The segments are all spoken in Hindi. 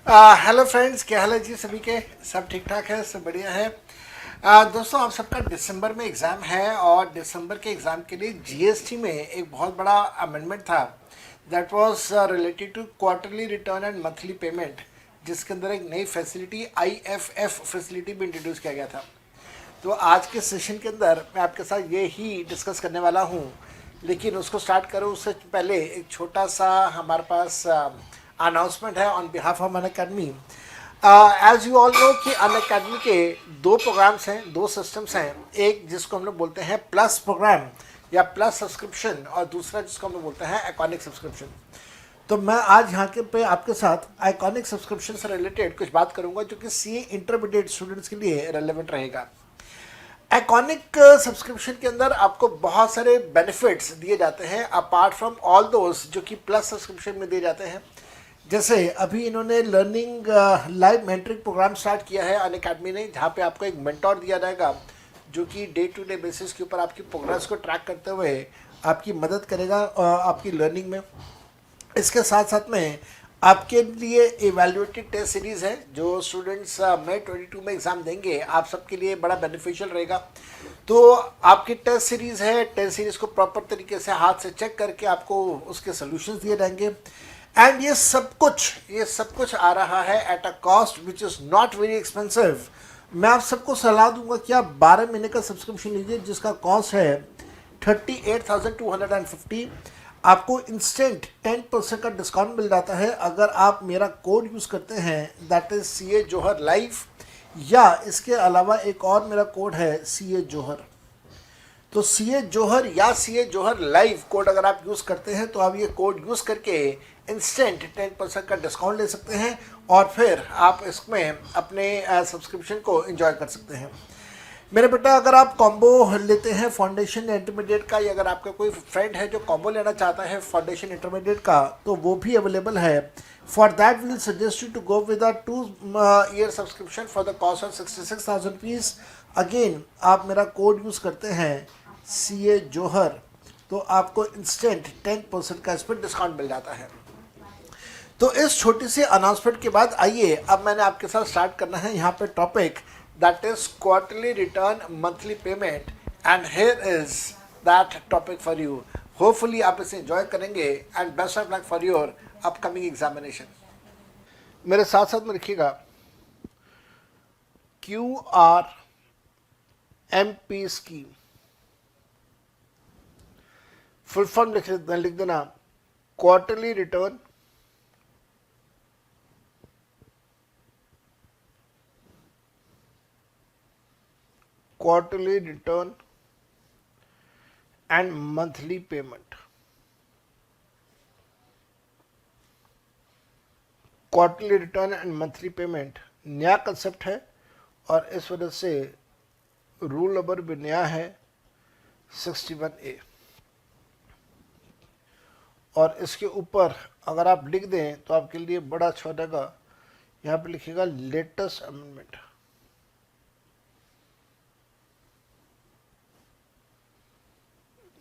हेलो फ्रेंड्स, क्या हाल है जी सभी के। सब ठीक ठाक है, सब बढ़िया है। दोस्तों, आप सबका दिसंबर में एग्ज़ाम है और दिसंबर के एग्ज़ाम के लिए जीएसटी में एक बहुत बड़ा अमेंडमेंट था। That was related to quarterly return and monthly payment, जिसके अंदर एक नई फैसिलिटी आईएफएफ फैसिलिटी भी इंट्रोड्यूस किया गया था। तो आज के सेशन के अंदर मैं आपके साथ ये ही डिस्कस करने वाला हूँ। लेकिन उसको स्टार्ट करूँ उससे पहले एक छोटा सा हमारे पास अनाउंसमेंट है on behalf of Unacademy. As you all know कि अन अकेडमी के दो प्रोग्राम्स हैं, दो सिस्टम्स हैं। एक जिसको हम लोग बोलते हैं प्लस प्रोग्राम या प्लस सब्सक्रिप्शन, और दूसरा जिसको हम लोग बोलते हैं आइकॉनिक सब्सक्रिप्शन। तो मैं आज यहाँ के पे आपके साथ आइकॉनिक सब्सक्रिप्शन से रिलेटेड कुछ बात करूंगा जो कि सीए इंटरमीडिएट स्टूडेंट्स के लिए रेलेवेंट रहेगा। आइकॉनिक सब्सक्रिप्शन के अंदर आपको बहुत सारे बेनिफिट्स दिए जाते हैं अपार्ट फ्रॉम ऑल दोज जो कि प्लस सब्सक्रिप्शन में दिए जाते हैं। जैसे अभी इन्होंने learning live mentoring program start किया है अन अकेडमी ने, जहाँ पे आपको एक मेंटोर दिया जाएगा जो कि डे टू डे बेसिस के ऊपर आपकी प्रोग्रेस को ट्रैक करते हुए आपकी मदद करेगा आपकी लर्निंग में। इसके साथ साथ में आपके लिए इवेल्युएटेड टेस्ट सीरीज़ है जो स्टूडेंट्स मई 22 में एग्ज़ाम देंगे, आप सबके लिए बड़ा बेनिफिशियल रहेगा। तो आपकी टेस्ट सीरीज़ है, टेस्ट सीरीज़ को प्रॉपर तरीके से हाथ से चेक करके आपको उसके सोल्यूशंस दिए जाएंगे। एंड ये सब कुछ आ रहा है at a cost which is not very expensive. मैं आप सबको सलाह दूंगा कि आप 12 महीने का सब्सक्रिप्शन लीजिए जिसका कॉस्ट है 38,250। आपको इंस्टेंट 10% का डिस्काउंट मिल जाता है अगर आप मेरा कोड यूज़ करते हैं, that is CA Johar live. या इसके अलावा एक और मेरा कोड है CA जोहर। तो CA जोहर या CA जोहर लाइव कोड अगर आप यूज़ करते हैं तो आप ये कोड यूज़ करके इंस्टेंट 10% का डिस्काउंट ले सकते हैं और फिर आप इसमें अपने सब्सक्रिप्शन को एंजॉय कर सकते हैं। मेरे बेटा, अगर आप कॉम्बो लेते हैं फाउंडेशन या इंटरमीडिएट का, या अगर आपका कोई फ्रेंड है जो कॉम्बो लेना चाहता है फाउंडेशन इंटरमीडिएट का, तो वो भी अवेलेबल है। For that will suggest you to go with a 2 year subscription for the cost of 66,000 rupees. Again आप मेरा कोड यूज़ करते हैं CA जोहर, तो आपको इंस्टेंट 10% का इस पर डिस्काउंट मिल जाता है। तो इस छोटी सी अनाउंसमेंट के बाद आइए अब मैंने आपके साथ स्टार्ट करना है यहाँ पे topic, that is quarterly return monthly payment. And here is that topic for you. Hopefully आप इसे एंजॉय करेंगे and best of luck for your upcoming examination. मेरे साथ साथ में लिखिएगा QRMP स्कीम। फुल फॉर्म लिख देना, quarterly return quarterly return and monthly payment। Quarterly return and monthly payment नया कंसेप्ट है और इस वजह से रूल नंबर भी नया है 61A। और इसके ऊपर अगर आप लिख दें तो आपके लिए बड़ा अच्छा रहेगा, यहाँ पे लिखिएगा लेटेस्ट अमेंडमेंट।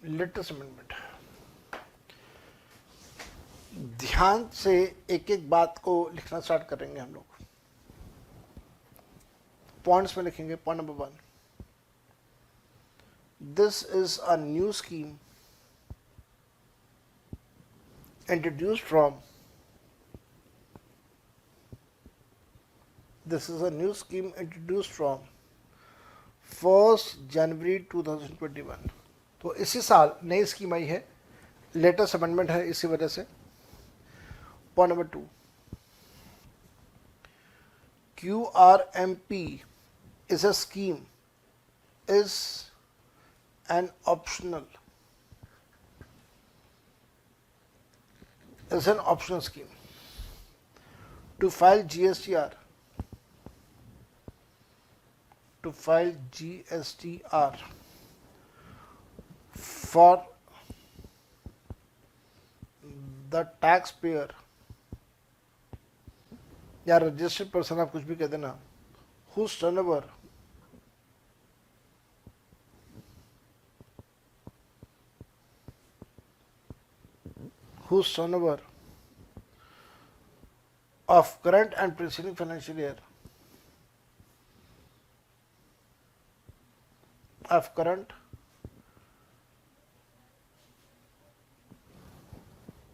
Latest amendment. ध्यान से एक एक बात को लिखना स्टार्ट करेंगे हम लोग। पॉइंट्स में लिखेंगे। Point number 1, this is a new scheme introduced from this is a new scheme introduced from 1st January 2021। तो इसी साल नई स्कीम आई है, लेटेस्ट अमेंडमेंट है इसी वजह से। Point number 2, QRMP is a scheme is an optional scheme to file GSTR for the taxpayer या रजिस्टर्ड पर्सन, आप कुछ भी कह देना, whose turnover of current and preceding financial year, of current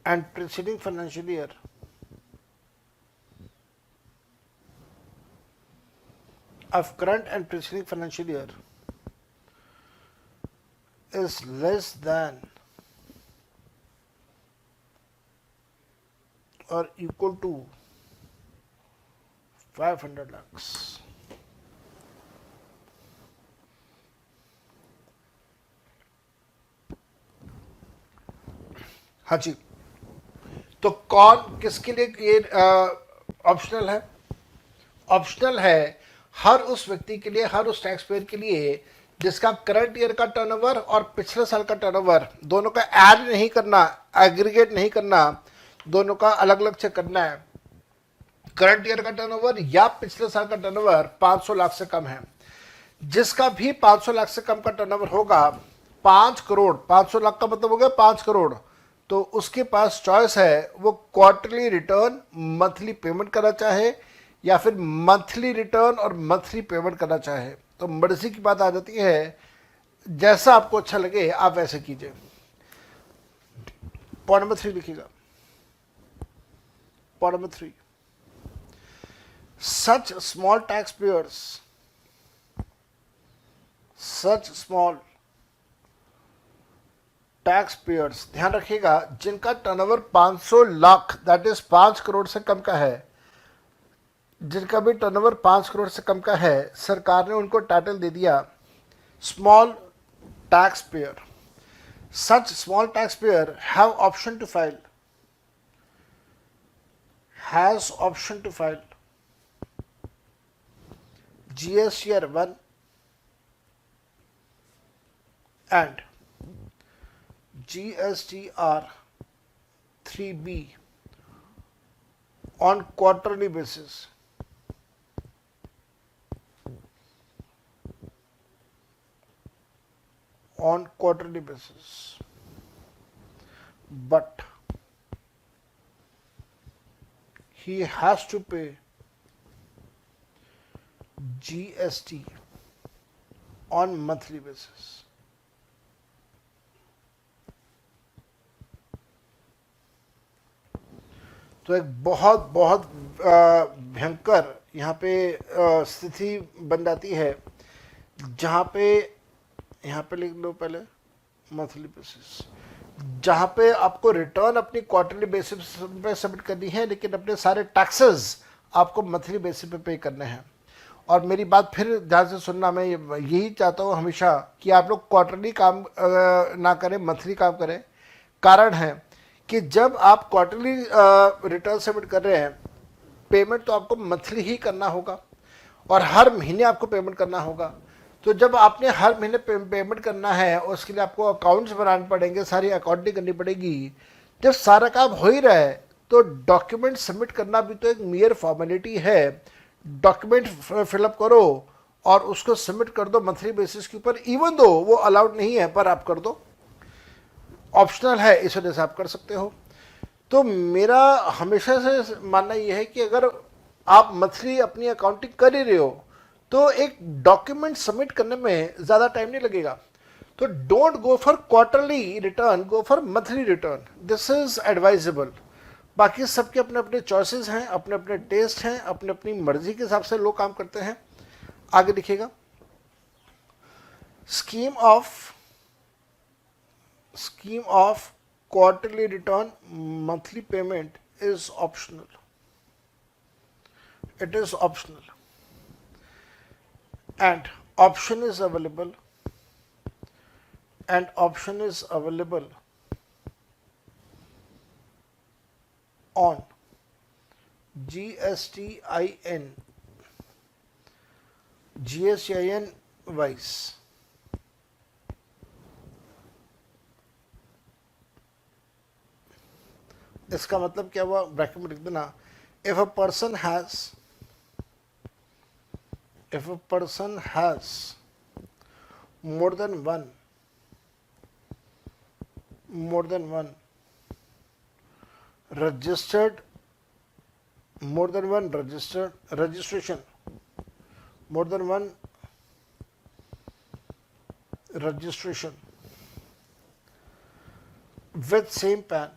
and preceding financial year of current and preceding financial year is less than or equal to 500 lakhs. हाँ जी, तो कौन किसके लिए ये ऑप्शनल है? ऑप्शनल है हर उस व्यक्ति के लिए, हर उस टैक्स पेयर के लिए जिसका करंट ईयर का टर्नओवर और पिछले साल का टर्नओवर दोनों का ऐड नहीं करना, एग्रीगेट नहीं करना, दोनों का अलग अलग चेक करना है। करंट ईयर का टर्नओवर या पिछले साल का टर्नओवर 500 लाख से कम है। जिसका भी 500 लाख से कम का टर्नओवर होगा, 5 करोड़, 500 लाख का मतलब हो गया 5 करोड़, तो उसके पास चॉइस है वो क्वार्टरली रिटर्न मंथली पेमेंट करना चाहे या फिर मंथली रिटर्न और मंथली पेमेंट करना चाहे। तो मर्जी की बात आ जाती है, जैसा आपको अच्छा लगे आप वैसे कीजिए। पॉइंट नंबर 3 लिखिएगा। Point number 3, such small taxpayers, such small taxpayers, ध्यान रखिएगा, जिनका turnover 500 lakh that is 5 crore से कम का है, जिनका भी टर्नओवर 5 करोड़ से कम का है, सरकार ने उनको टाइटल दे दिया small tax payer. Such small tax payer have option to file, has option to file GSTR 1 and GSTR 3B on quarterly basis. On quarterly basis, but he has to pay GST on monthly basis. तो एक बहुत बहुत भयंकर यहाँ पे स्थिति बन जाती है, जहाँ पे, यहाँ पे लिख लो पहले मंथली बेसिस, जहाँ पे आपको रिटर्न अपनी क्वार्टरली बेसिस पे सबमिट करनी है, लेकिन अपने सारे टैक्सेस आपको मंथली बेसिस पे पे करने हैं। और मेरी बात फिर ध्यान से सुनना, मैं यही चाहता हूँ हमेशा कि आप लोग क्वार्टरली काम ना करें, मंथली काम करें। कारण है कि जब आप क्वार्टरली रिटर्न सबमिट कर रहे हैं, पेमेंट तो आपको मंथली ही करना होगा और हर महीने आपको पेमेंट करना होगा। तो जब आपने हर महीने पेमेंट करना है, उसके लिए आपको अकाउंट्स बनाने पड़ेंगे, सारी अकाउंटिंग करनी पड़ेगी। जब सारा काम हो ही रहा है तो डॉक्यूमेंट सबमिट करना भी तो एक मेयर फॉर्मेलिटी है। डॉक्यूमेंट फिलअप करो और उसको सबमिट कर दो मंथली बेसिस के ऊपर, इवन दो वो अलाउड नहीं है पर आप कर दो, ऑप्शनल है, इस वजह से आप कर सकते हो। तो मेरा हमेशा से मानना यह है कि अगर आप मंथली अपनी अकाउंटिंग कर ही रहे हो तो एक डॉक्यूमेंट सबमिट करने में ज़्यादा टाइम नहीं लगेगा। तो don't go for quarterly return, go for monthly return, this is advisable. बाकी सबके अपने अपने चॉइसेस हैं, अपने अपने टेस्ट हैं, अपने अपनी मर्जी के हिसाब से लोग काम करते हैं। आगे लिखिएगा, scheme of quarterly return monthly payment is optional. It is optional and option is available on GSTIN wise. इसका मतलब क्या हुआ, ब्रैकेट में लिख देना, if a person has more than one registered more than one registration, more than one registration with same PAN,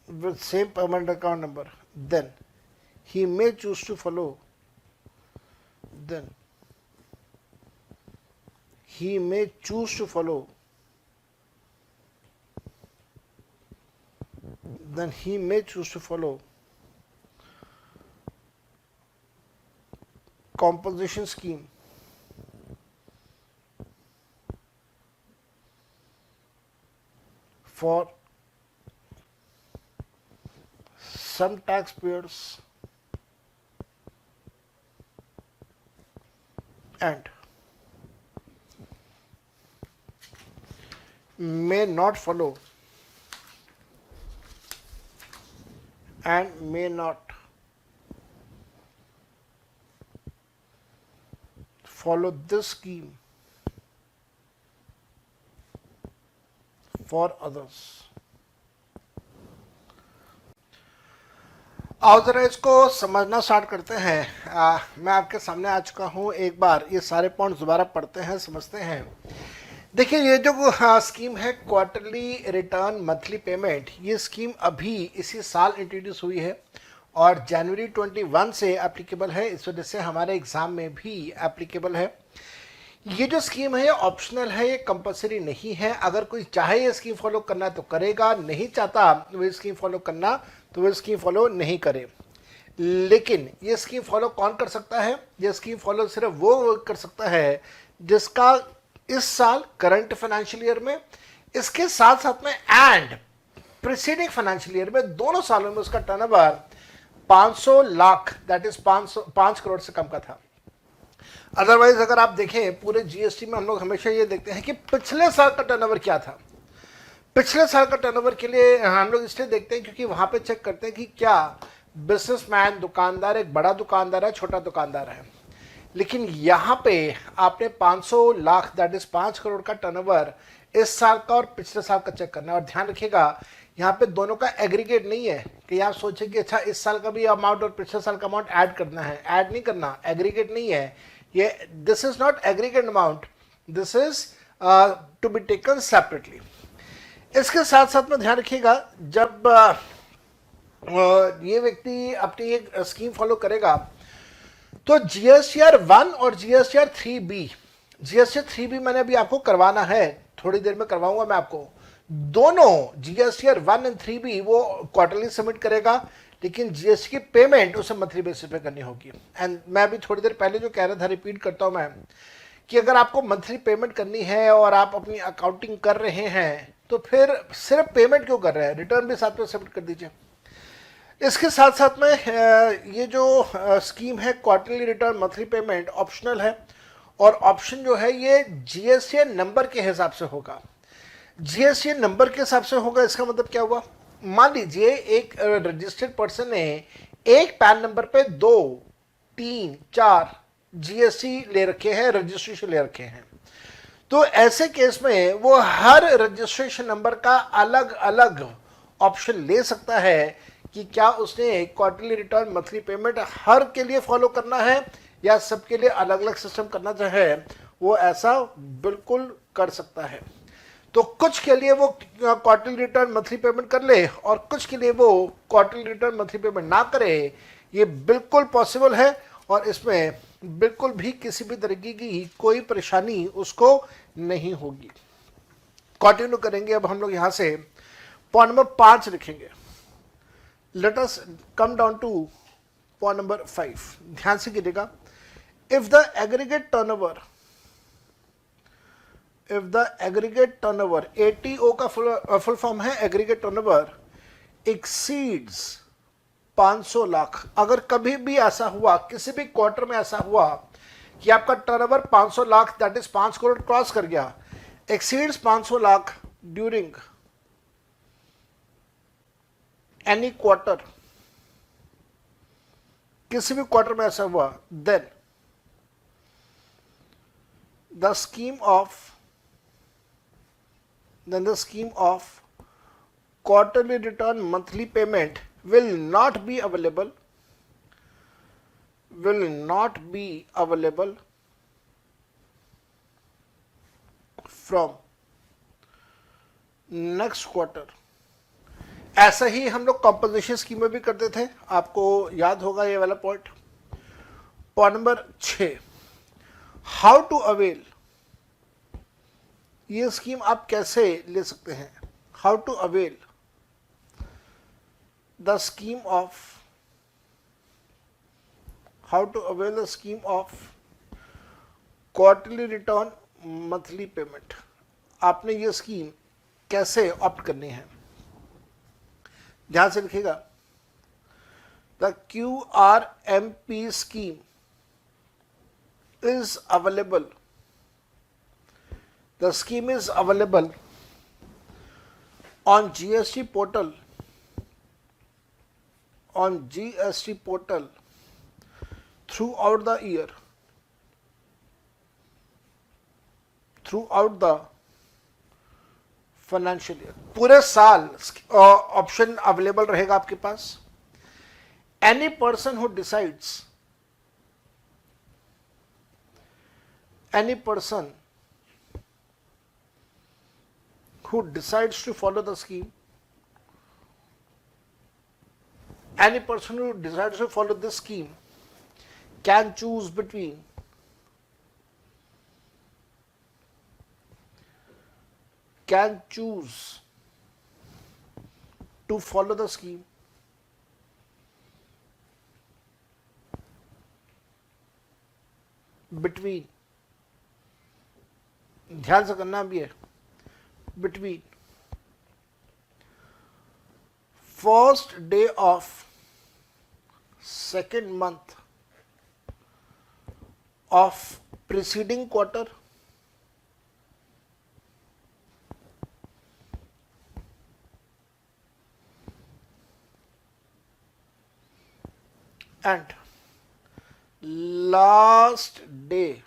with same permanent account number, then he may choose to follow, then he may choose to follow, then he may choose to follow composition scheme for some taxpayers and may not follow and may not follow this scheme for others. आओ जरा इसको समझना स्टार्ट करते हैं। मैं आपके सामने आ चुका हूँ, एक बार ये सारे पॉइंट्स दोबारा पढ़ते हैं, समझते हैं। देखिए ये जो स्कीम है क्वार्टरली रिटर्न मंथली पेमेंट, ये स्कीम अभी इसी साल इंट्रोड्यूस हुई है और जनवरी 21 से एप्लीकेबल है, इस वजह से हमारे एग्ज़ाम में भी एप्लीकेबल है। ये जो स्कीम है ये ऑप्शनल है, ये कंपलसरी नहीं है। अगर कोई चाहे ये स्कीम फॉलो करना तो करेगा, नहीं चाहता वो स्कीम फॉलो करना तो वो स्कीम फॉलो नहीं करे। लेकिन ये स्कीम फॉलो कौन कर सकता है? ये स्कीम फॉलो सिर्फ वो कर सकता है जिसका इस साल करंट फाइनेंशियल ईयर में, इसके साथ साथ में एंड प्रीसीडिंग फाइनेंशियल ईयर में, दोनों सालों में उसका turnover 500 lakh that is 5 crore से कम का था। अदरवाइज अगर आप देखें पूरे जीएसटी में हम लोग हमेशा ये देखते हैं कि पिछले साल का टर्नओवर क्या था। पिछले साल का टर्नओवर के लिए हम लोग इसलिए देखते हैं क्योंकि वहां पे चेक करते हैं कि क्या बिजनेसमैन, दुकानदार एक बड़ा दुकानदार है, छोटा दुकानदार है। लेकिन यहाँ पे आपने 500 लाख दैट इज 5 करोड़ का टर्नओवर इस साल का और पिछले साल का चेक करना है। और ध्यान रखिएगा यहाँ पे दोनों का एग्रीगेट नहीं है कि आप सोचें कि अच्छा इस साल का भी अमाउंट और पिछले साल का अमाउंट ऐड करना है, ऐड नहीं करना, एग्रीगेट नहीं है ये। This is not aggregate amount, this is to be taken separately. इसके साथ साथ में ध्यान रखिएगा जब ये व्यक्ति अपनी एक स्कीम फॉलो करेगा तो जीएसटीआर 1 और जीएसटीआर 3B, जीएसटीआर 3B मैंने अभी आपको करवाना है, थोड़ी देर में करवाऊंगा मैं आपको। दोनों जीएसटीआर 1 एंड 3B वो क्वार्टरली सबमिट करेगा, लेकिन जीएसटी की पेमेंट उसे मंथली बेसिस पे करनी होगी। एंड मैं अभी थोड़ी देर पहले जो कह रहा था रिपीट करता हूं मैं कि अगर आपको मंथली पेमेंट करनी है और आप अपनी अकाउंटिंग कर रहे हैं तो फिर सिर्फ पेमेंट क्यों कर रहे हैं, रिटर्न भी साथ में सबमिट कर दीजिए। इसके साथ साथ में ये जो स्कीम है quarterly return monthly payment optional है और ऑप्शन जो है ये जीएसटीएन नंबर के हिसाब से होगा। जीएसटीएन नंबर के हिसाब से होगा, इसका मतलब क्या हुआ? मान लीजिए एक रजिस्टर्ड पर्सन ने एक पैन नंबर पे 2, 3, 4 जीएसटी ले रखे हैं, रजिस्ट्रेशन ले रखे हैं, तो ऐसे केस में वो हर रजिस्ट्रेशन नंबर का अलग अलग ऑप्शन ले सकता है कि क्या उसने क्वार्टरली रिटर्न मंथली पेमेंट हर के लिए फॉलो करना है या सबके लिए अलग अलग सिस्टम करना चाहे, वो ऐसा बिल्कुल कर सकता है। तो कुछ के लिए वो क्वार्टरली रिटर्न मंथली पेमेंट कर ले और कुछ के लिए वो क्वार्टरली रिटर्न मंथली पेमेंट ना करे, ये बिल्कुल पॉसिबल है और इसमें बिल्कुल भी किसी भी तरीके की कोई परेशानी उसको नहीं होगी। कंटिन्यू करेंगे अब हम लोग यहां से पॉइंट नंबर 5 लिखेंगे। Let us come down two point number 5। ध्यान से कीजिएगा, if the aggregate turnover, if the aggregate turnover, ATO का फुल फॉर्म है एग्रीगेट टर्नओवर, एक्सीड्स 500 लाख। अगर कभी भी ऐसा हुआ, किसी भी क्वार्टर में ऐसा हुआ कि आपका turnover 500 lakh that is 5 crore cross कर गया, exceeds 500 lakh during any quarter, किसी भी क्वार्टर में ऐसा हुआ, then the scheme of quarterly return monthly payment will not be available from next quarter। ऐसा ही हम लोग कंपोजिशन स्कीम में भी करते थे, आपको याद होगा ये वाला point. Point number 6, how to avail, ये स्कीम आप कैसे ले सकते हैं। How to avail the scheme of quarterly return monthly payment, आपने ये स्कीम कैसे ऑप्ट करनी है। ध्यान से लिखिएगा, the QRMP scheme is available, the scheme is available on GST portal throughout the year, throughout the financial year, पूरे साल ऑप्शन अवेलेबल रहेगा आपके पास। Any person who decides to follow the scheme, any person who decides to follow this scheme can choose to follow the scheme between, ध्यान से करना भी है, between first day of second month of preceding quarter and last day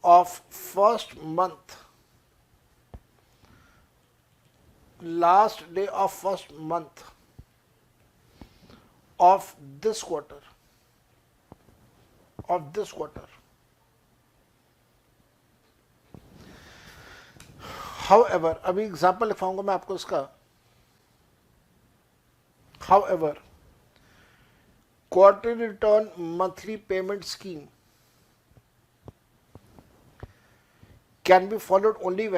of first month of this quarter, however, अभी एग्जाम्पल लिखवाऊंगा मैं आपको इसका। however, quarterly return monthly payment scheme can be followed only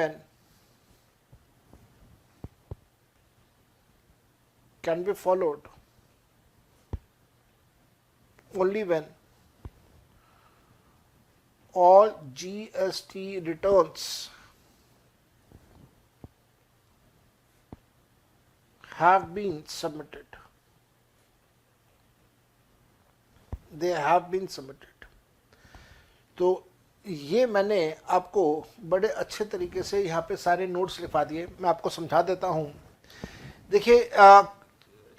when all GST returns have been submitted. तो ये मैंने आपको बड़े अच्छे तरीके से यहाँ पे सारे नोट्स लिखवा दिए, मैं आपको समझा देता हूँ। देखिए,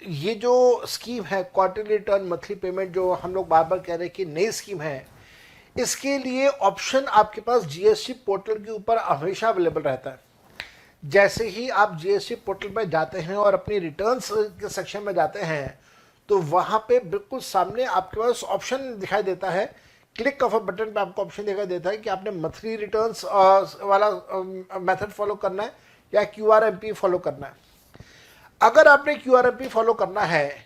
ये जो स्कीम है क्वार्टरली रिटर्न मंथली पेमेंट, जो हम लोग बार बार कह रहे हैं कि नई स्कीम है, इसके लिए ऑप्शन आपके पास जीएसटी पोर्टल के ऊपर हमेशा अवेलेबल रहता है। जैसे ही आप जीएसटी पोर्टल पर जाते हैं और अपनी रिटर्न्स के सेक्शन में जाते हैं, तो वहाँ पे बिल्कुल सामने आपके पास ऑप्शन दिखाई देता है, क्लिक ऑफ अ बटन पे आपको ऑप्शन दिखाई देता है कि आपने मंथली रिटर्न्स वाला मेथड फॉलो करना है या QRMP फॉलो करना है। अगर आपने QRMP फॉलो करना है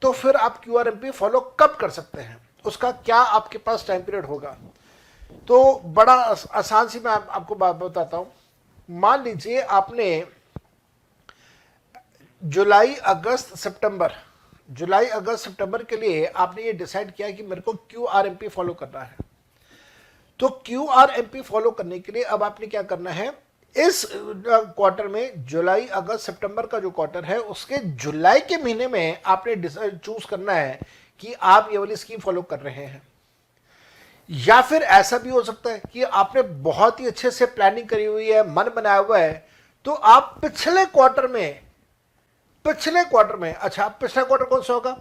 तो फिर आप QRMP फॉलो कब कर सकते हैं, उसका क्या आपके पास टाइम पीरियड होगा। तो बड़ा आसान सी मैं आपको बात बताता हूँ। मान लीजिए आपने जुलाई अगस्त सितंबर के लिए आपने ये डिसाइड किया कि मेरे को QRMP फॉलो करना है। तो QRMP फॉलो करने के लिए अब आपने क्या करना है, इस क्वार्टर में जुलाई अगस्त सितंबर का जो क्वार्टर है, उसके जुलाई के महीने में आपने चूज करना है कि आप ये वाली स्कीम फॉलो कर रहे हैं। या फिर ऐसा भी हो सकता है कि आपने बहुत ही अच्छे से प्लानिंग करी हुई है, मन बनाया हुआ है, तो आप पिछले क्वार्टर में, अच्छा पिछला क्वार्टर कौन सा होगा,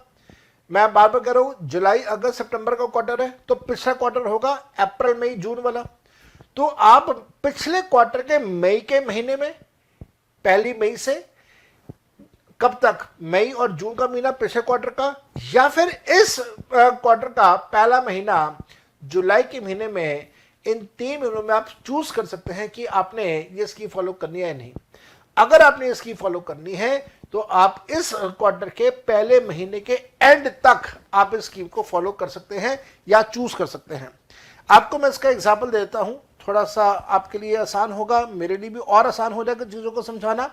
मैं बार बार कह रहा हूं, जुलाई अगस्त सितंबर का क्वार्टर है, तो पिछला क्वार्टर होगा अप्रैल मई जून वाला। तो आप पिछले क्वार्टर के मई के महीने में, पहली मई से कब तक, मई और जून का महीना पिछले क्वार्टर का, या फिर इस क्वार्टर का पहला महीना जुलाई के महीने में। इन 3 महीनों में आप चूज कर सकते हैं कि आपने ये स्कीम फॉलो करनी है या नहीं। अगर आपने इसकी फॉलो करनी है तो आप इस क्वार्टर के पहले महीने के एंड तक आप इस स्कीम को फॉलो कर सकते हैं या चूज कर सकते हैं। आपको मैं इसका एग्जांपल देता हूं, थोड़ा सा आपके लिए आसान होगा, मेरे लिए भी और आसान हो जाएगा चीजों को समझाना।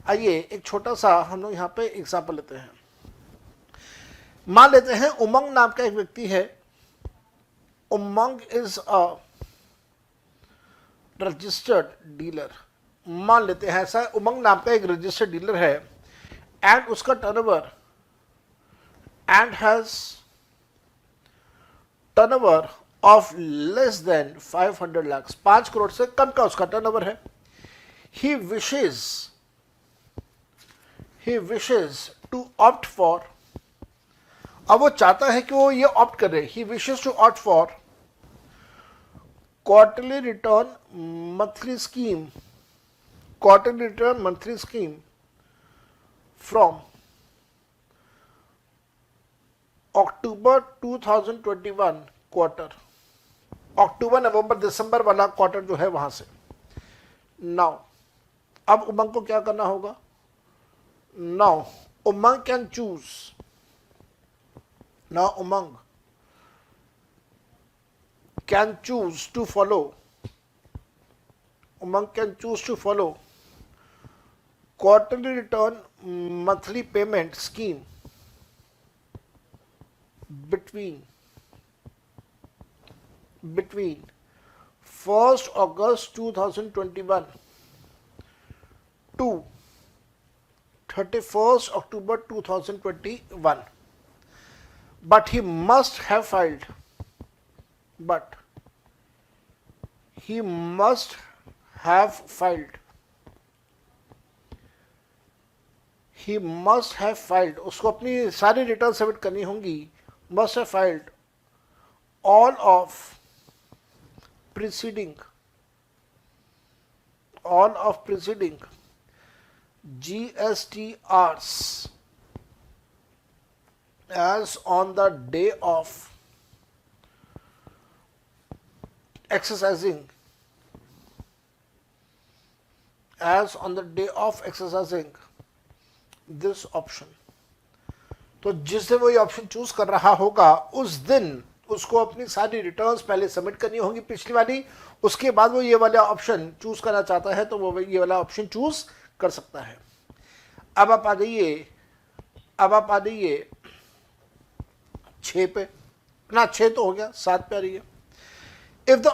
आइए एक छोटा सा हम लोग यहां पे एग्जांपल लेते हैं। मान लेते हैं उमंग नाम का एक व्यक्ति है। Umang is a registered dealer. मान लेते हैं ऐसा उमंग नाम का एक रजिस्टर्ड डीलर है एंड उसका turnover and has turnover of less than 500 lakh, 5 crore से कम का उसका टर्नओवर है। He wishes to opt for, अब वो चाहता है कि वो ये ऑप्ट करे, he wishes to opt for quarterly return monthly scheme, quarterly return monthly scheme from October 2021 quarter, अक्टूबर नवंबर दिसंबर वाला क्वार्टर जो है वहां से। नाउ अब उमंग को क्या करना होगा? Now Umang can choose, now Umang can choose to follow, Umang can choose to follow quarterly return monthly payment scheme between 1st August 2021 to 31st October 2021, but he must have filed उसको अपनी सारी रिटर्न सबमिट करनी होंगी। must have filed all of preceding GSTRs as on the day of exercising this option। तो जिस दिन वो ये ऑप्शन चूज कर रहा होगा उस दिन उसको अपनी सारी रिटर्न्स पहले सबमिट करनी होंगी पिछली वाली, उसके बाद वो ये वाला ऑप्शन चूज करना चाहता है तो वो ये वाला ऑप्शन चूज कर सकता है। अब आप आ जाइए 6 पे, ना 6 तो हो गया, 7 पे आ रही है। If the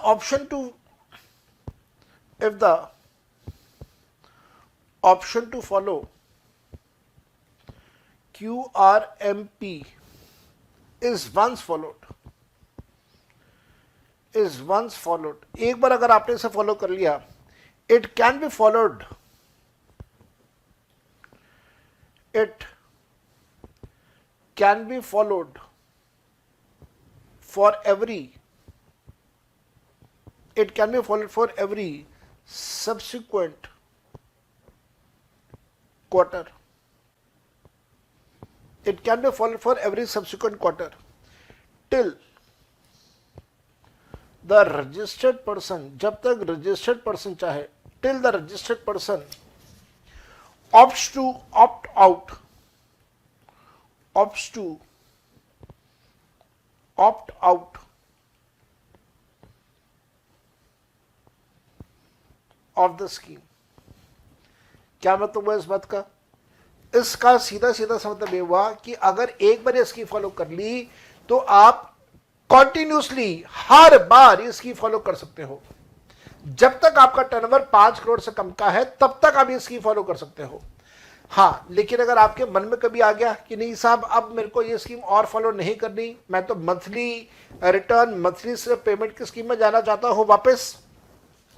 option to follow QRMP is once followed, एक बार अगर आपने इसे फॉलो कर लिया, it can be followed for every subsequent quarter. Till the registered person, जब तक registered person चाहे, till the registered person opts to opt out of the scheme। क्या मतलब है इस बात का? इसका सीधा सीधा मतलब ये हुआ कि अगर एक बार इसकी फॉलो कर ली तो आप कॉन्टिन्यूसली हर बार इसकी फॉलो कर सकते हो। जब तक आपका टर्नओवर 5 करोड़ से कम का है तब तक आप इसकी फॉलो कर सकते हो। हाँ, लेकिन अगर आपके मन में कभी आ गया कि नहीं साहब अब मेरे को ये स्कीम और फॉलो नहीं करनी, मैं तो मंथली रिटर्न मंथली से पेमेंट की स्कीम में जाना चाहता हूं वापस,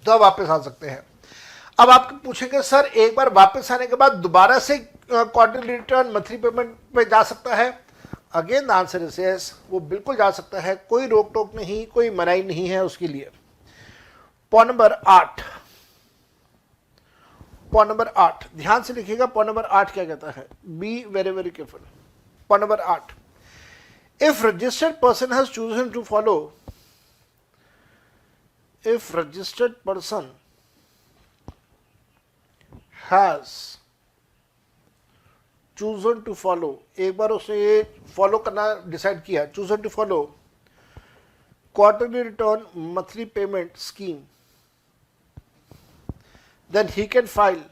तो आप वापस आ सकते हैं। अब आप पूछेंगे सर एक बार वापस आने के बाद दोबारा से क्वार्टरली रिटर्न मंथली पेमेंट में जा सकता है? Again the answer is yes, वो बिल्कुल जा सकता है, कोई रोक टोक नहीं, कोई मनाही नहीं है उसके लिए। पॉइंट नंबर 8, पॉइंट नंबर 8, ध्यान से लिखिएगा। पॉइंट नंबर 8 क्या कहता है? Be very very careful. Point number 8, if registered person has chosen to follow, if registered person has chosen to follow, एक बार उसने ये फॉलो करना डिसाइड किया, chosen to follow quarterly return monthly payment scheme, then he can file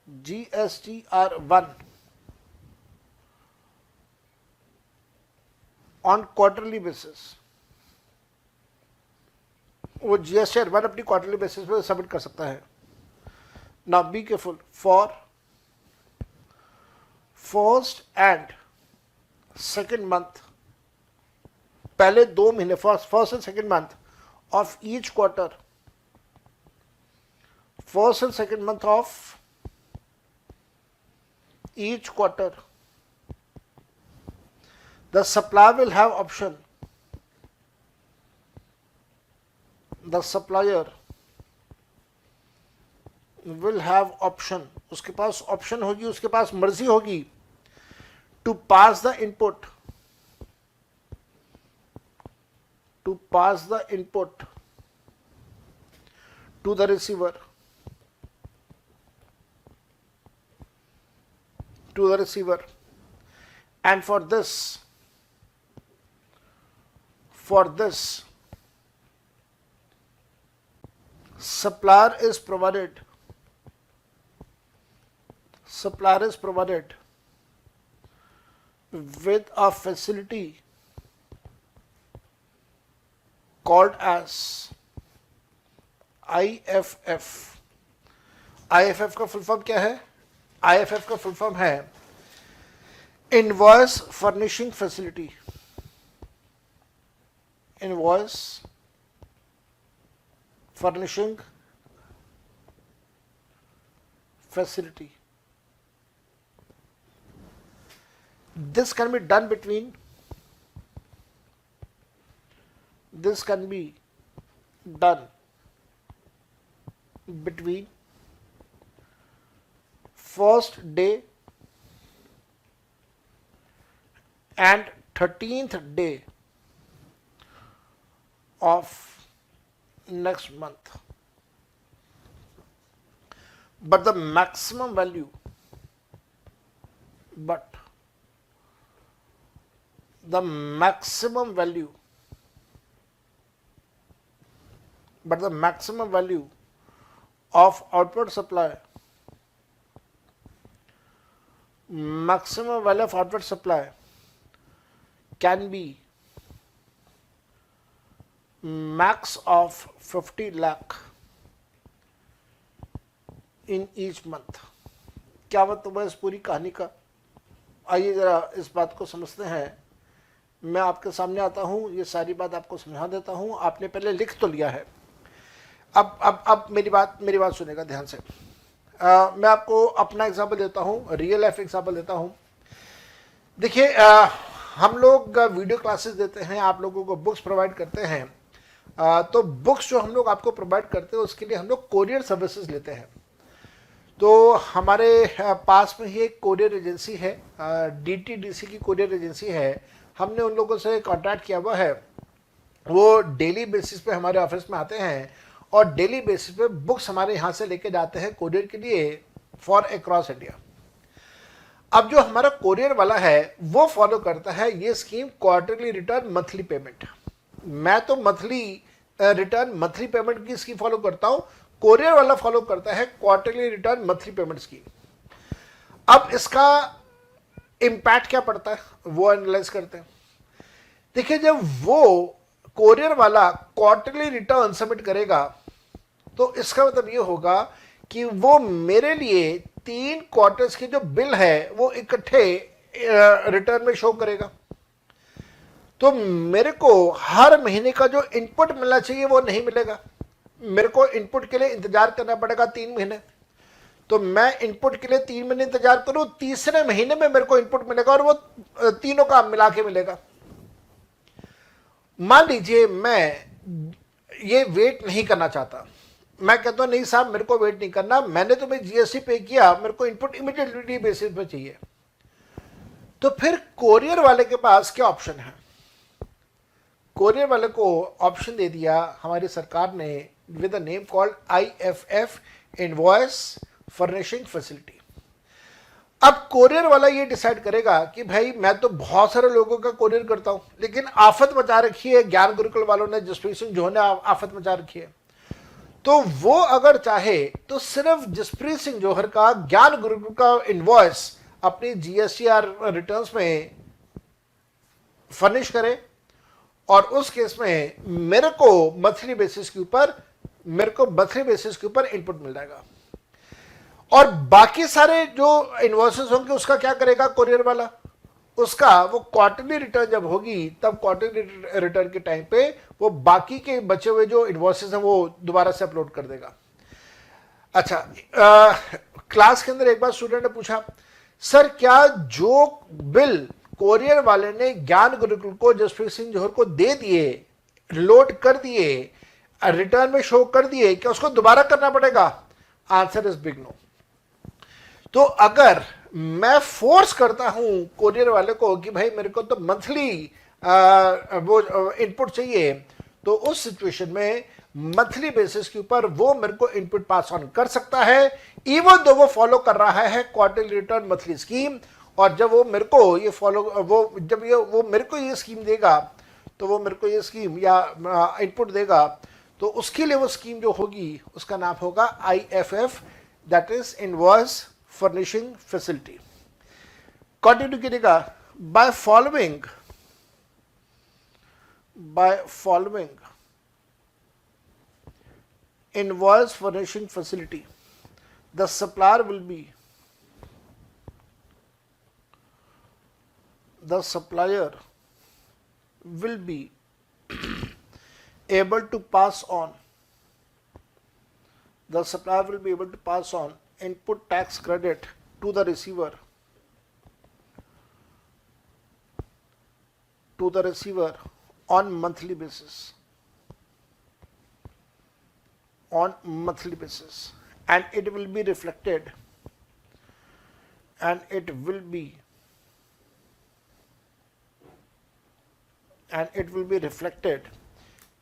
GSTR1 on quarterly basis. वो GSTR1 अपनी क्वार्टरली बेसिस पे सबमिट कर सकता है। Now be careful, for first and second month, पहले 2 महीने, first and second month of each quarter, first and second month of each quarter, the supplier will have option, the supplier will have option, उसके पास ऑप्शन होगी, उसके पास मर्जी होगी, to pass the input, to the receiver, and for this supplier is provided with a facility called as IFF। IFF का फुल फॉर्म क्या है? IFF का फुल फॉर्म है invoice furnishing facility. Invoice furnishing facility. This can be done between first day and 13th day of next month, but the maximum value of outward supply, can be max of 50 lakh in each month। क्या मतलब है इस पूरी कहानी का? आइए जरा इस बात को समझते हैं। मैं आपके सामने आता हूँ, ये सारी बात आपको समझा देता हूँ। आपने पहले लिख तो लिया है, अब मेरी बात सुनेगा ध्यान से। मैं आपको अपना एग्जाम्पल देता हूँ, रियल लाइफ एग्जाम्पल देता हूँ। देखिए, हम लोग वीडियो क्लासेस देते हैं, आप लोगों को बुक्स प्रोवाइड करते हैं। तो बुक्स जो हम लोग आपको प्रोवाइड करते हैं उसके लिए हम लोग कोरियर सर्विसेज लेते हैं। तो हमारे पास में ही एक कोरियर एजेंसी है, DTDC की कोरियर एजेंसी है। हमने उन लोगों से कांटेक्ट किया हुआ है। वो डेली बेसिस पे हमारे ऑफिस में आते हैं और डेली बेसिस पे बुक्स हमारे यहाँ से लेके जाते हैं कोरियर के लिए फॉर अक्रॉस इंडिया। अब जो हमारा कोरियर वाला है वो फॉलो करता है ये scheme, quarterly return monthly payment. मैं तो मंथली रिटर्न मंथली पेमेंट की स्कीम फॉलो करता हूं, कोरियर वाला फॉलो करता है quarterly return monthly payment scheme. अब इसका इम्पैक्ट क्या पड़ता है वो एनालाइज करते हैं। देखिए, जब वो कोरियर वाला क्वार्टरली रिटर्न सबमिट करेगा तो इसका मतलब ये होगा कि वो मेरे लिए 3 क्वार्टर्स के जो बिल है वो इकट्ठे रिटर्न में शो करेगा। तो मेरे को हर महीने का जो इनपुट मिलना चाहिए वो नहीं मिलेगा। मेरे को इनपुट के लिए इंतजार करना पड़ेगा 3 महीने। तो मैं इनपुट के लिए 3 महीने इंतजार करूं, तीसरे महीने में मेरे को इनपुट मिलेगा और वो तीनों का मिला के मिलेगा। मान लीजिए मैं ये वेट नहीं करना चाहता, मैं कहता हूं नहीं साहब मेरे को वेट नहीं करना, मैंने तुम्हें जीएसटी पे किया, मेरे को इनपुट इमीडिएटली बेसिस पे चाहिए। तो फिर कोरियर वाले के पास क्या ऑप्शन है? कोरियर वाले को ऑप्शन दे दिया हमारी सरकार ने with a name called IFF, invoice furnishing facility. अब कोरियर वाला ये डिसाइड करेगा कि भाई मैं तो बहुत सारे लोगों का कोरियर करता हूं, लेकिन आफत मचा रखी है ज्ञान गुरुकुल वालों ने, जसप्रीत सिंह जोहर ने आफत मचा रखी है। तो वो अगर चाहे तो सिर्फ जसप्रीत सिंह जोहर का ज्ञान गुरुकुल का इनवॉइस अपनी जीएसटीआर रिटर्न्स में फर्निश करे, और उस केस में मेरे को मंथली बेसिस के ऊपर इनपुट मिल जाएगा। और बाकी सारे जो इनवॉइसेस होंगे उसका क्या करेगा कोरियर वाला? उसका वो क्वार्टरली रिटर्न जब होगी तब क्वार्टरली रिटर्न के टाइम पे वो बाकी के बचे हुए जो इनवॉइसेस हैं वो दोबारा से अपलोड कर देगा। अच्छा, क्लास के अंदर एक बार स्टूडेंट ने पूछा, सर क्या जो बिल कोरियर वाले ने ज्ञान गुरुकुल को जसप्रीत सिंह जोहर को दे दिए, लोड कर दिए, रिटर्न में शो कर दिए, क्या उसको दोबारा करना पड़ेगा? Answer is big no. तो अगर मैं फोर्स करता हूं कोरियर वाले को कि भाई मेरे को तो मंथली वो इनपुट चाहिए, तो उस सिचुएशन में मंथली बेसिस के ऊपर वो मेरे को इनपुट पास ऑन कर सकता है, इवन दो वो फॉलो कर रहा है क्वार्टरली रिटर्न मंथली स्कीम। और जब वो मेरे को ये मेरे को ये स्कीम देगा, तो वो मेरे को ये स्कीम या इनपुट देगा, तो उसके लिए वो स्कीम जो होगी उसका नाम होगा IFF, that is invoice furnishing facility. Continue कीजिएगा। By following invoice furnishing facility, the supplier will be able to pass on input tax credit to the receiver on monthly basis, and it will be reflected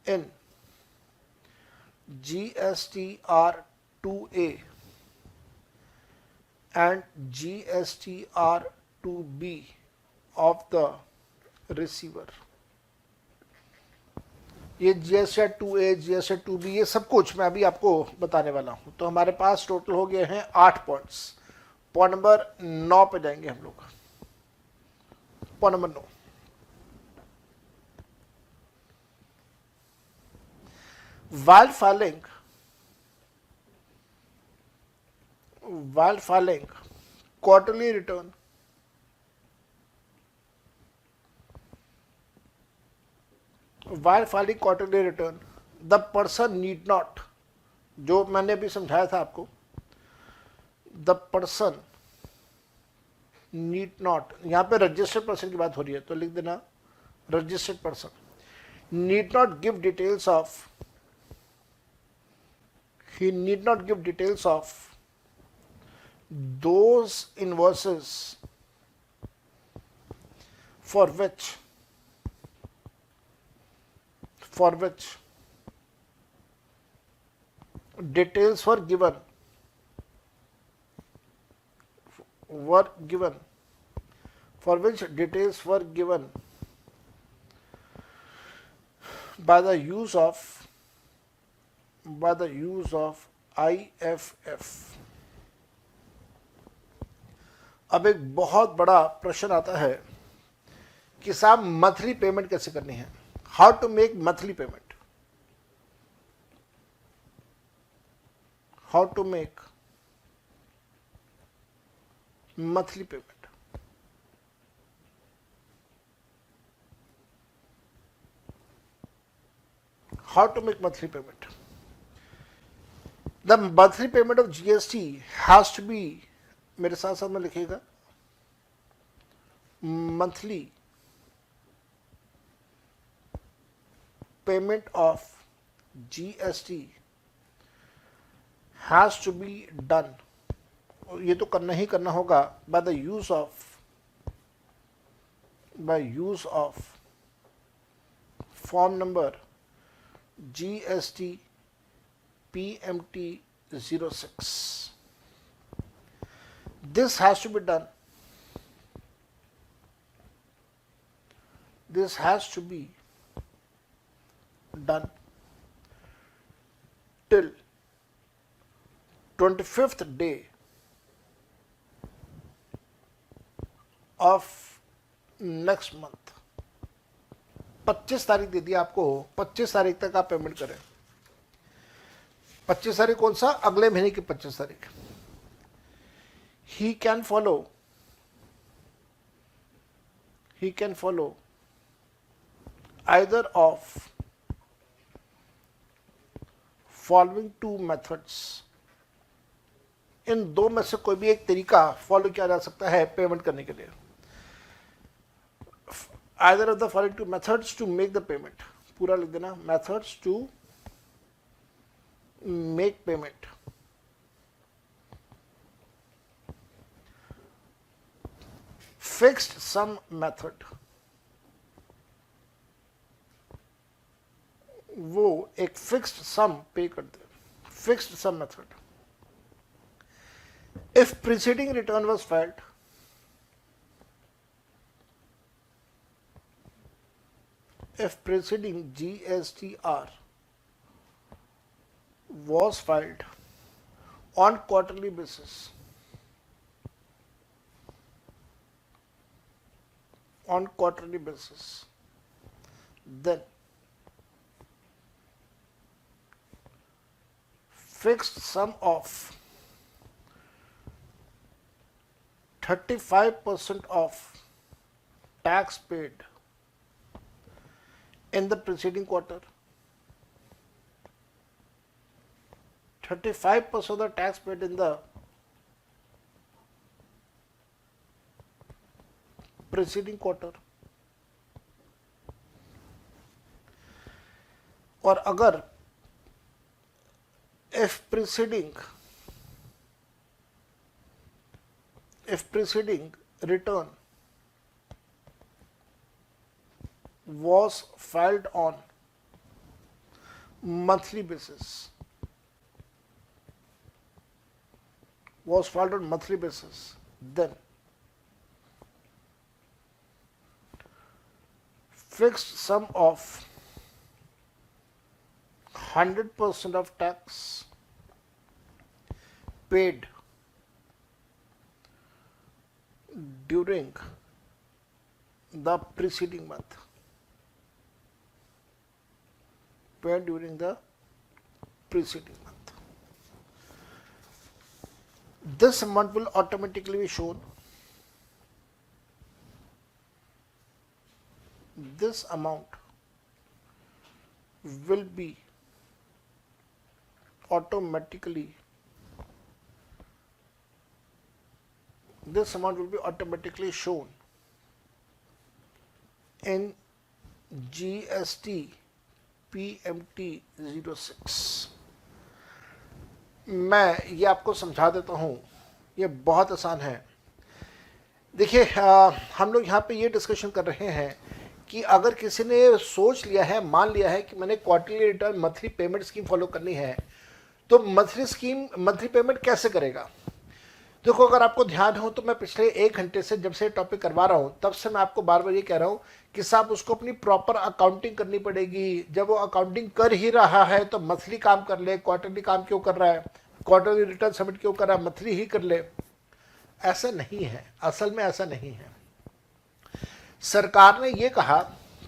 in GSTR 2A and GSTR 2B of the receiver। ये GSTR 2A, GSTR 2B, ये सब कुछ मैं अभी आपको बताने वाला हूं। तो हमारे पास टोटल हो गए हैं 8 पॉइंट्स। पॉइंट नंबर 9 पे जाएंगे हम लोग। Point number 9, while filing quarterly return, the person need not, जो मैंने अभी समझाया था आपको, the person need not, यहां पे रजिस्टर्ड पर्सन की बात हो रही है तो लिख देना registered person, need not give details of those invoices for which details were given by the use of IFF। अब एक बहुत बड़ा प्रश्न आता है कि साहब मंथली पेमेंट कैसे करनी है, how to make monthly payment, how to make monthly payment। How to make monthly payment? The monthly payment of GST has to be, मेरे साथ साथ में लिखिएगा, monthly payment of GST has to be done, ये तो करना ही करना होगा, by use of form number GST PMT 06. This has to be done. This has to be done till 25th day of next month. 25 तारीख दे दी आपको, 25 तारीख तक आप पेमेंट करें। 25 तारीख कौन सा? अगले महीने की 25 तारीख। He can follow either of following two methods. इन दो में से कोई भी एक तरीका फॉलो किया जा सकता है पेमेंट करने के लिए। Either of the following two methods to make the payment. पूरा लिख देना, methods to make payment. Fixed sum method, वो एक फिक्स्ड सम पे कर दे, fixed sum method. If preceding return was filed, if preceding GSTR was filed on quarterly basis, then fixed sum of 35% of tax paid in the preceding quarter, 35% of the tax paid in the preceding quarter, और अगर if preceding return was filed on monthly basis, then fixed sum of 100% of tax paid during the preceding month, this amount will automatically be shown. This amount will be automatically shown in GST PMT 06। मैं ये आपको समझा देता हूँ, ये बहुत आसान है। देखिए हम लोग यहाँ पे ये डिस्कशन कर रहे हैं कि अगर किसी ने सोच लिया है, मान लिया है कि मैंने quarterly return monthly payment scheme follow करनी है, तो मंथली पेमेंट कैसे करेगा। देखो अगर आपको ध्यान हो तो मैं पिछले 1 घंटे से जब से टॉपिक करवा रहा हूँ तब से मैं आपको बार बार ये कह रहा हूँ कि साहब उसको अपनी प्रॉपर अकाउंटिंग करनी पड़ेगी। जब वो अकाउंटिंग कर ही रहा है तो मंथली काम कर ले, क्वार्टरली काम क्यों कर रहा है, क्वार्टरली रिटर्न सबमिट क्यों कर रहा है, मंथली ही कर ले। ऐसा नहीं है, असल में ऐसा नहीं है। सरकार ने ये कहा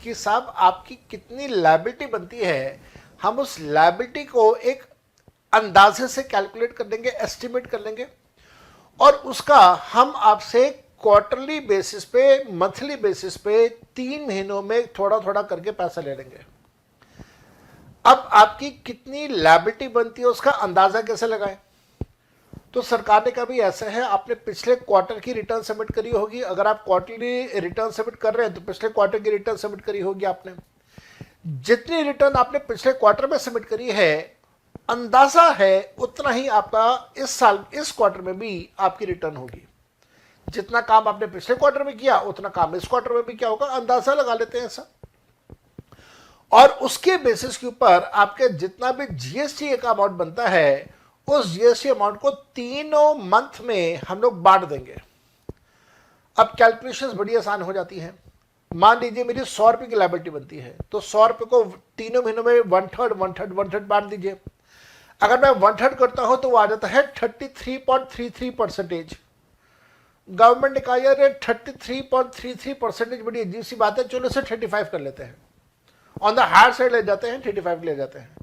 कि साहब आपकी कितनी लायबिलिटी बनती है, हम उस लायबिलिटी को एक अंदाजे से कैलकुलेट कर लेंगे, एस्टिमेट कर लेंगे, और उसका हम आपसे क्वार्टरली बेसिस पे, मंथली बेसिस पे 3 महीनों में थोड़ा थोड़ा करके पैसा ले लेंगे। अब आपकी कितनी लायबिलिटी बनती है उसका अंदाजा कैसे लगाएं। तो सरकार ने कहा भी ऐसा है, आपने पिछले क्वार्टर की रिटर्न सबमिट करी होगी। अगर आप क्वार्टरली रिटर्न सबमिट कर रहे हैं तो पिछले क्वार्टर की रिटर्न सबमिट करी होगी आपने। जितनी रिटर्न आपने पिछले क्वार्टर में सबमिट करी है, अंदाजा है उतना ही आपका इस साल इस क्वार्टर में भी आपकी रिटर्न होगी। जितना काम आपने पिछले क्वार्टर में किया उतना काम इस क्वार्टर में भी क्या होगा, अंदाजा लगा लेते हैं ऐसा। और उसके बेसिस के ऊपर आपके जितना भी जीएसटी का अमाउंट बनता है, उस जीएसटी अमाउंट को तीनों मंथ में हम लोग बांट देंगे। अब कैलकुलेशंस बड़ी आसान हो जाती हैं। मान लीजिए मेरी 100 रुपये की लायबिलिटी बनती है, तो 100 रुपये को तीनों महीनों में 1/3 बांट दीजिए। अगर मैं 1/3 करता हूं तो वो आ जाता है 33.33%। गवर्नमेंट ने कहा यार 33.33% बड़ी अजीब सी बात है, चलो इसे 35 कर लेते हैं, ऑन द हायर साइड ले जाते हैं, 35 ले जाते हैं।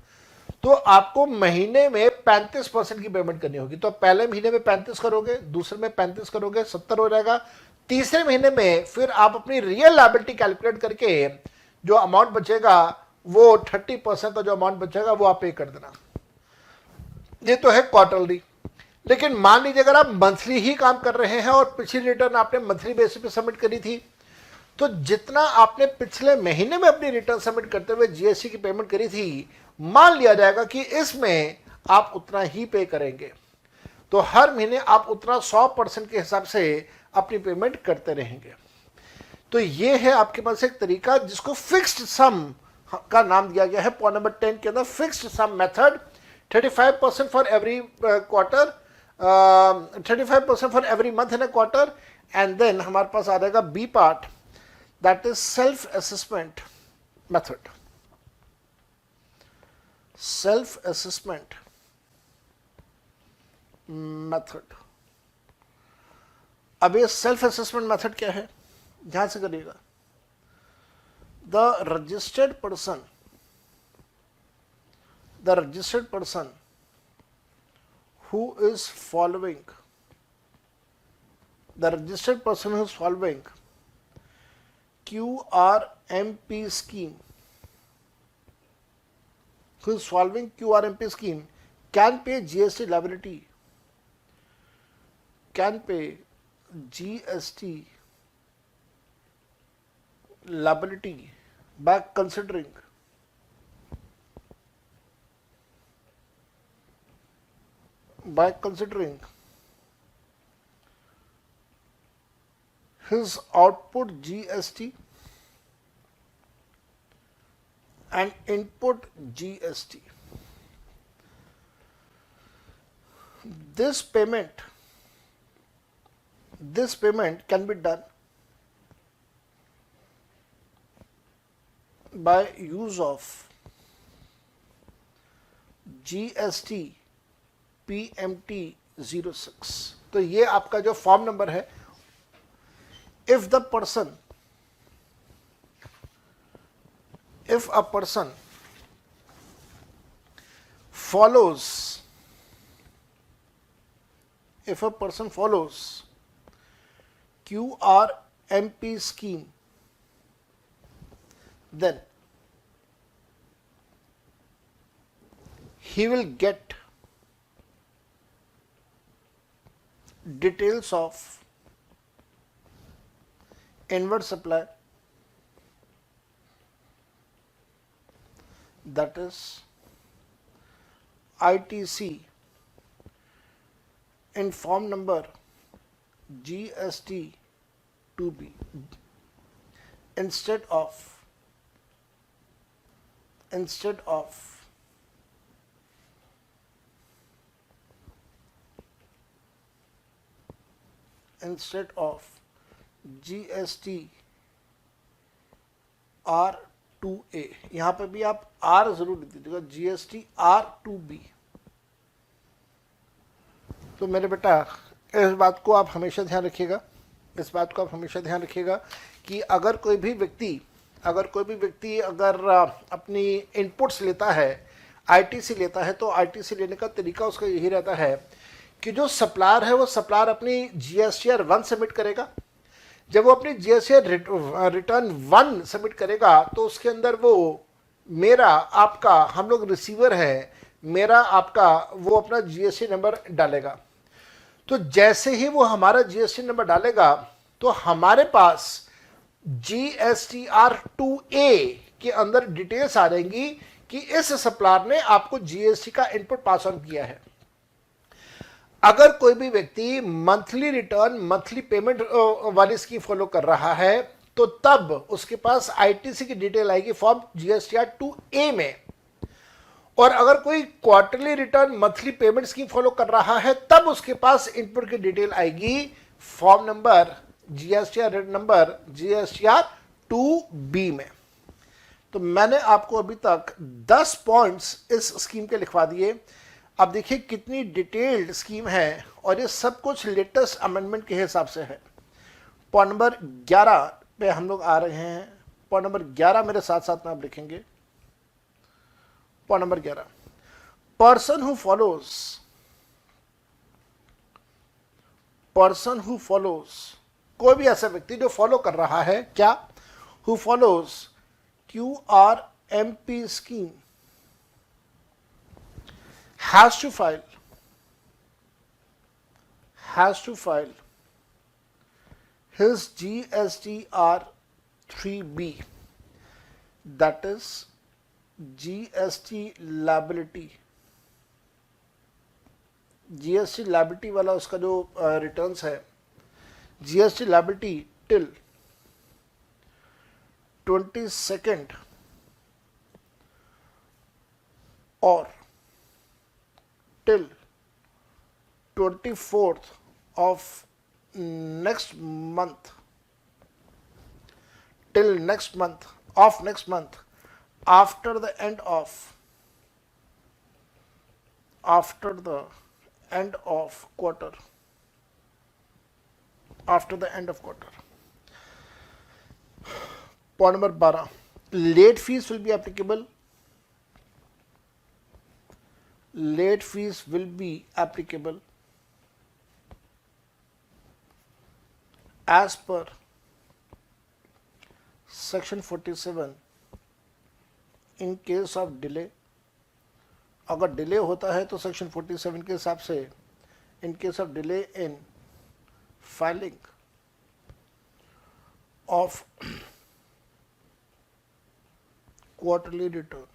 तो आपको महीने में 35% की पेमेंट करनी होगी। तो पहले महीने में 35 करोगे, दूसरे में 35 करोगे, 70 हो जाएगा। तीसरे महीने में फिर आप अपनी रियल लायबिलिटी कैलकुलेट करके जो अमाउंट बचेगा वो 30% का जो अमाउंट बचेगा वो आप पे कर देना। ये तो है क्वार्टरली। लेकिन मान लीजिए अगर आप मंथली ही काम कर रहे हैं और पिछली रिटर्न आपने मंथली बेसिस पे सबमिट करी थी, तो जितना आपने पिछले महीने में अपनी रिटर्न सबमिट करते हुए जीएसटी की पेमेंट करी थी, मान लिया जाएगा कि इसमें आप उतना ही पे करेंगे। तो हर महीने आप उतना 100% के हिसाब से अपनी पेमेंट करते रहेंगे। तो ये है आपके पास एक तरीका जिसको फिक्स्ड सम का नाम दिया गया है पॉइंट नंबर 10 के अंदर, fixed sum method. 35% for every quarter, 35% for every month in a quarter. And then हमारे पास आ जाएगा B part, that is self assessment method. Self assessment method. अब ये सेल्फ असेसमेंट मेथड क्या है, ध्यान से करिएगा। The registered person who is following QRMP scheme, can pay GST liability, by considering his output GST and input GST. This payment can be done by use of GST PMT 06। तो ये आपका जो फॉर्म नंबर है, if a person follows QRMP scheme, then he will get details of inward supply, that is ITC, in form number GST2B, instead of GST R2A। यहां पे भी आप R जरूर लिख दीजिएगा, GST R2B। तो मेरे बेटा इस बात को आप हमेशा ध्यान रखिएगा, कि अगर कोई भी व्यक्ति अगर अपनी इनपुट्स लेता है, आईटीसी लेता है, तो आईटीसी लेने का तरीका उसका यही रहता है कि जो सप्लायर है वो सप्लायर अपनी जीएसटीआर 1 सबमिट करेगा। जब वो अपनी जीएसटीआर रिटर्न 1 सबमिट करेगा तो उसके अंदर वो मेरा आपका, हम लोग रिसीवर है, मेरा आपका वो अपना जीएसटी नंबर डालेगा। तो जैसे ही वो हमारा जीएसटी नंबर डालेगा तो हमारे पास GSTR2A के अंदर डिटेल्स आ रहेंगी कि इस सप्लायर ने आपको जीएसटी का इनपुट पास ऑन किया है। अगर कोई भी व्यक्ति मंथली रिटर्न, मंथली पेमेंट वाली स्कीम फॉलो कर रहा है तो तब उसके पास आईटीसी की डिटेल आएगी फॉर्म जीएसटीआर 2A में। और अगर कोई quarterly return, monthly payment scheme follow कर रहा है तब उसके पास इनपुट की डिटेल आएगी फॉर्म नंबर जीएसटीआर 2B में। तो मैंने आपको अभी तक 10 पॉइंट्स इस स्कीम के लिखवा दिए। अब देखिए कितनी डिटेल्ड स्कीम है और ये सब कुछ लेटेस्ट अमेंडमेंट के हिसाब से है। पॉइंट नंबर 11 पे हम लोग आ रहे हैं। पॉइंट नंबर 11 मेरे साथ साथ में आप लिखेंगे। Point number 11, person who follows, कोई भी ऐसा व्यक्ति जो फॉलो कर रहा है क्या, who follows QRMP scheme has to file his GSTR 3B, that is GST liability वाला उसका जो रिटर्न्स है, GST liability till 22nd और till 24th of next month, till next month after the end of quarter, Point number 12, late fees will be applicable. As per section 47 in case of delay. अगर डिले होता है तो सेक्शन 47 के हिसाब से in case of delay in filing of quarterly return.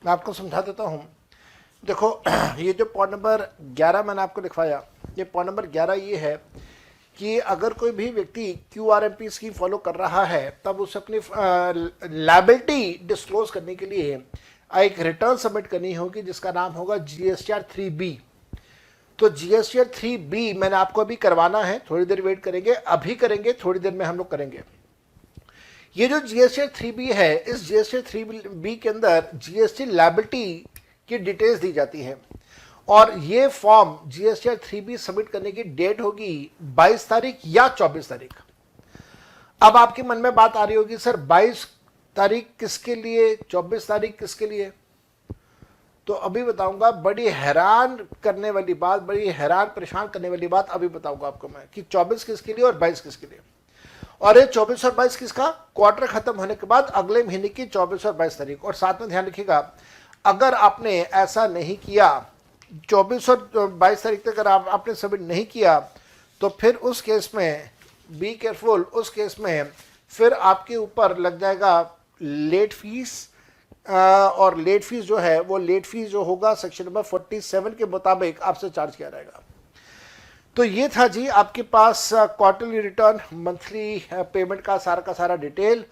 मैं आपको समझा देता हूं। देखो ये जो पॉइंट नंबर 11 मैंने आपको लिखवाया, ये पॉइंट नंबर 11 ये है कि अगर कोई भी व्यक्ति QRMP स्कीम फॉलो कर रहा है तब उसे अपनी लायबिलिटी डिस्क्लोज करने के लिए एक रिटर्न सबमिट करनी होगी जिसका नाम होगा GSTR 3B। तो GSTR 3B मैंने आपको अभी करवाना है, थोड़ी देर वेट करेंगे, अभी करेंगे, थोड़ी देर में हम लोग करेंगे। ये जो GSTR 3B है, इस GSTR 3B के अंदर GST लायबिलिटी की डिटेल्स दी जाती है और ये फॉर्म GSTR 3B सबमिट करने की डेट होगी 22 तारीख या 24 तारीख। अब आपके मन में बात आ रही होगी, सर 22 तारीख किसके लिए, 24 तारीख किसके लिए? तो अभी बताऊंगा। बड़ी हैरान करने वाली बात, बड़ी हैरान परेशान करने वाली बात अभी बताऊंगा आपको मैं कि 24 किसके लिए और 22 किसके लिए। और ये 24 और 22 किसका? क्वार्टर खत्म होने के बाद अगले महीने की 24 और 22 तारीख। और साथ में ध्यान रखिएगा, अगर आपने ऐसा नहीं किया, 24 और 22 तारीख तक अगर आपने सबमिट नहीं किया तो फिर उस केस में बी केयरफुल, उस केस में फिर आपके ऊपर लग जाएगा लेट फीस। और लेट फीस जो है वो लेट फीस जो होगा सेक्शन नंबर 47 के मुताबिक आपसे चार्ज किया जाएगा। तो ये था जी आपके पास क्वार्टरली रिटर्न, मंथली पेमेंट का सारा डिटेल